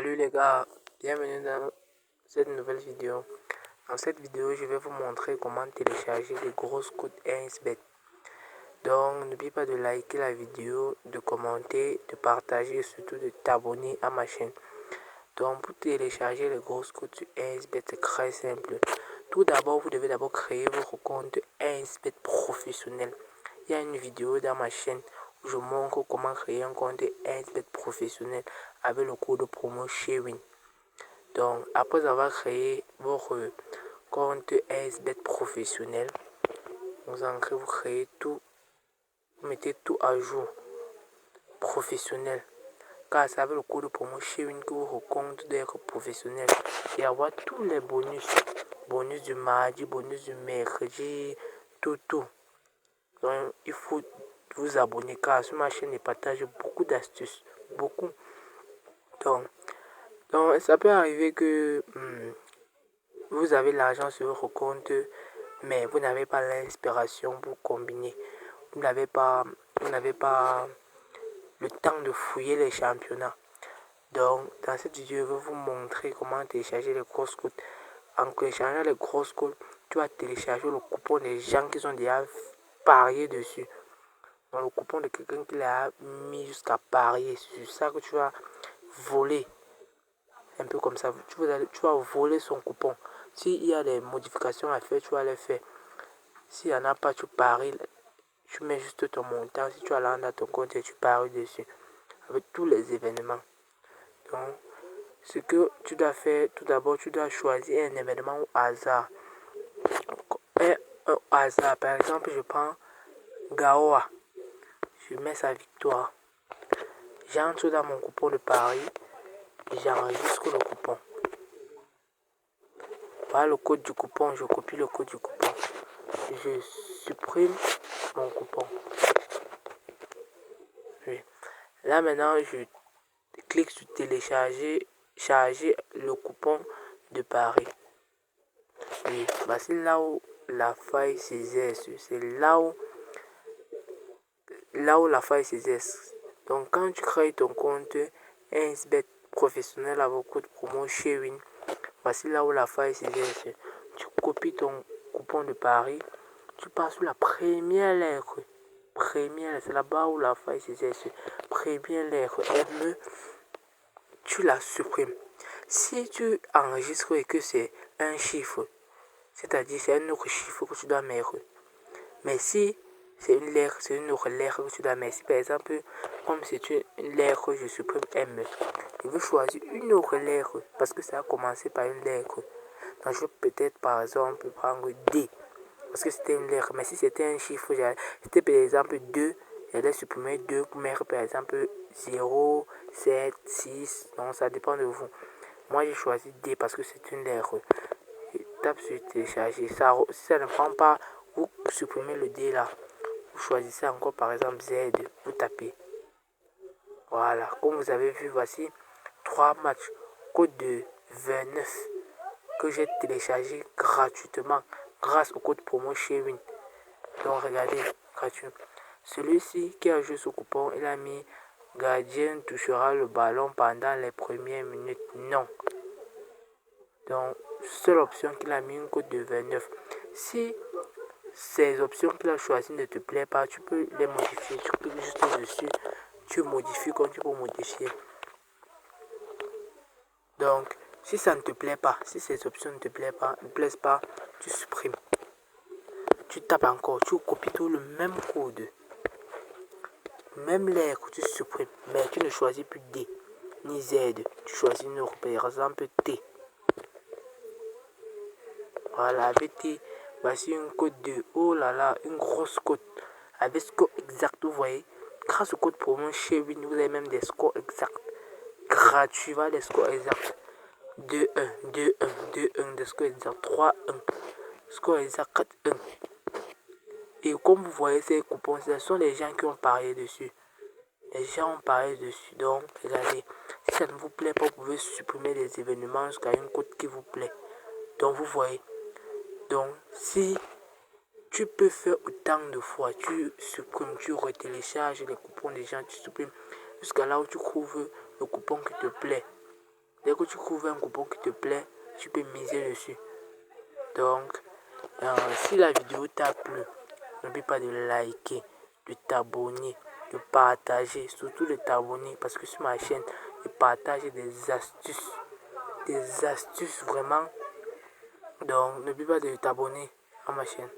Salut les gars, bienvenue dans cette nouvelle vidéo. Dans cette vidéo, je vais vous montrer comment télécharger les grosses codes 1xBet. Donc, n'oublie pas de liker la vidéo, de commenter, de partager et surtout de t'abonner à ma chaîne. Donc, pour télécharger les grosses codes sur 1xBet, c'est très simple. Tout d'abord, vous devez d'abord créer votre compte 1xBet professionnel. Il y a une vidéo dans ma chaîne où je montre comment créer un compte 1xBet professionnel avec le code promo SHARING. Donc, après avoir créé votre compte 1xBet professionnel, vous créez tout, vous mettez tout à jour, professionnel. Car c'est avec le code promo SHARING que votre compte doit être professionnel et avoir tous les bonus. Bonus du mardi, bonus du mercredi, tout. Donc, il faut vous abonner car sur ma chaîne, je partage beaucoup d'astuces. Beaucoup. Donc, ça peut arriver que vous avez l'argent sur votre compte, mais vous n'avez pas l'inspiration pour combiner. Vous n'avez pas le temps de fouiller les championnats. Donc, dans cette vidéo, je vais vous montrer comment télécharger les grosses codes. En téléchargeant les grosses codes, tu vas télécharger le coupon des gens qui sont déjà pariés dessus. Donc, le coupon de quelqu'un qui l'a mis jusqu'à parier. C'est ça que tu vas voler. Un peu comme ça. Tu vas voler son coupon. S'il y a des modifications à faire, tu vas les faire. S'il n'y en a pas, tu paries. Tu mets juste ton montant. Si tu as l'argent dans ton compte, tu paries dessus. Avec tous les événements. Donc, ce que tu dois faire, tout d'abord, tu dois choisir un événement au hasard. Un hasard. Par exemple, je prends Gaoa. Je mets sa victoire. J'entre dans mon coupon de pari. J'enregistre le coupon. Voilà le code du coupon. Je copie le code du coupon. Je supprime mon coupon. Oui. Là maintenant, je clique sur télécharger, charger le coupon de pari. Oui, c'est là où la faille s'exerce. C'est là où la faille s'exerce. Donc quand tu crées ton compte 1xBet professionnel avec code promo SHARING, voici là où la faille s'exerce. Tu copies ton coupon de pari, tu passes sur la première lettre. C'est là-bas où la faille s'exerce. Première lettre ME, tu la supprimes. Si tu enregistres et que c'est un chiffre, c'est-à-dire c'est un autre chiffre que tu dois mettre. Mais si c'est une lettre, c'est une autre lettre que tu dois mettre. Si par exemple, comme c'est une lettre, je supprime M. Je veux choisir une autre lettre parce que ça a commencé par une lettre. Donc je vais peut-être par exemple prendre D. Parce que c'était une lettre. Mais si c'était un chiffre, c'était par exemple 2. J'allais supprimer 2 pour mettre par exemple 0, 7, 6. Donc ça dépend de vous. Moi j'ai choisi D parce que c'est une lettre. Je tape sur télécharger. Ça, si ça ne prend pas, vous supprimez le D là. Vous choisissez encore par exemple Z. Vous tapez. Voilà. Comme vous avez vu, voici 3 matchs. Code de 29 que j'ai téléchargé gratuitement grâce au code promo SHARING. Donc regardez, gratuit. Celui-ci qui a joué ce coupon, il a mis gardien touchera le ballon pendant les premières minutes. Non. Donc, seule option qu'il a mis un code de 29. Si ces options qu'il a choisies ne te plaisent pas, tu peux les modifier. Tu cliques juste dessus. Tu modifies comme tu peux modifier. Donc, si ça ne te plaît pas, si ces options ne te plaisent pas, tu supprimes. Tu tapes encore, tu copies tout le même code. Même lettre, tu supprimes. Mais tu ne choisis plus D ni Z. Tu choisis une autre, par exemple T. Voilà, avec T, voici une code de, oh là là, une grosse code. Avec score exact, vous voyez. Grâce au code promo SHARING, vous avez même des scores exacts. Gratuit, voilà des scores exacts. 2-1, 2-1, 2-1, des scores exacts. 3-1, score exact 4-1. Et comme vous voyez ces coupons, ce sont les gens qui ont parié dessus. Les gens ont parié dessus. Donc, regardez. Si ça ne vous plaît pas, vous pouvez supprimer les événements jusqu'à une cote qui vous plaît. Donc, vous voyez. Donc, si tu peux faire autant de fois, tu supprimes, tu retélécharges les coupons des gens, tu supprimes jusqu'à là où tu trouves le coupon qui te plaît. Dès que tu trouves un coupon qui te plaît, tu peux miser dessus. Donc, si la vidéo t'a plu, n'oublie pas de liker, de t'abonner, de partager, surtout de t'abonner parce que sur ma chaîne, je partage des astuces vraiment. Donc, n'oublie pas de t'abonner à ma chaîne.